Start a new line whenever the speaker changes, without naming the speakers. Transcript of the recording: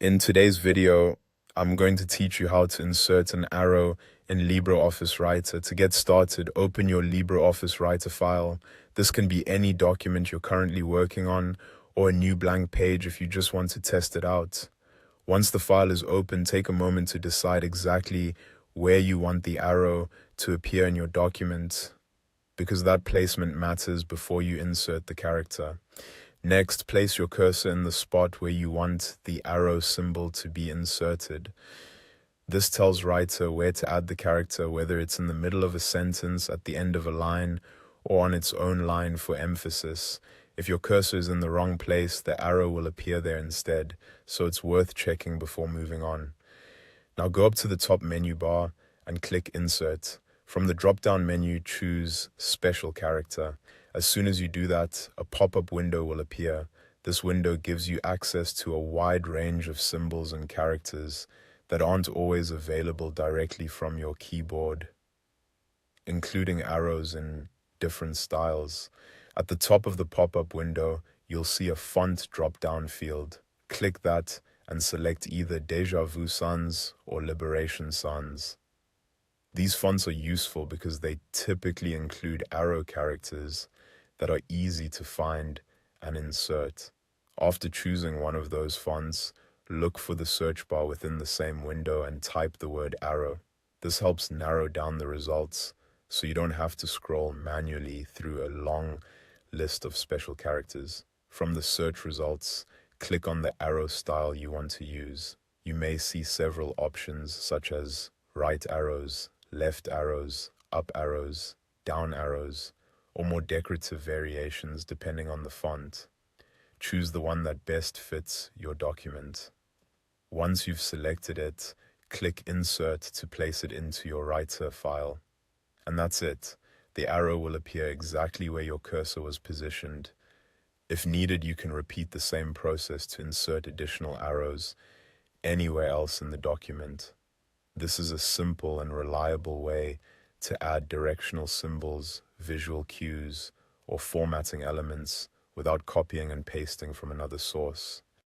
In today's video, I'm going to teach you how to insert an arrow in LibreOffice Writer. To get started, open your LibreOffice Writer file. This can be any document you're currently working on or a new blank page if you just want to test it out. Once the file is open, take a moment to decide exactly where you want the arrow to appear in your document, because that placement matters before you insert the character. Next, place your cursor in the spot where you want the arrow symbol to be inserted. This tells Writer where to add the character, whether it's in the middle of a sentence, at the end of a line, or on its own line for emphasis. If your cursor is in the wrong place, the arrow will appear there instead, so it's worth checking before moving on. Now go up to the top menu bar and click Insert. From the drop-down menu, choose Special Character. As soon as you do that, a pop-up window will appear. This window gives you access to a wide range of symbols and characters that aren't always available directly from your keyboard, including arrows in different styles. At the top of the pop-up window, you'll see a font drop-down field. Click that and select either Deja Vu Sans or Liberation Sans. These fonts are useful because they typically include arrow characters that are easy to find and insert. After choosing one of those fonts, look for the search bar within the same window and type the word arrow. This helps narrow down the results so you don't have to scroll manually through a long list of special characters. From the search results, click on the arrow style you want to use. You may see several options such as right arrows, left arrows, up arrows, down arrows, or more decorative variations depending on the font. Choose the one that best fits your document. Once you've selected it, click Insert to place it into your Writer file. And that's it. The arrow will appear exactly where your cursor was positioned. If needed, you can repeat the same process to insert additional arrows anywhere else in the document. This is a simple and reliable way to add directional symbols, visual cues, or formatting elements without copying and pasting from another source.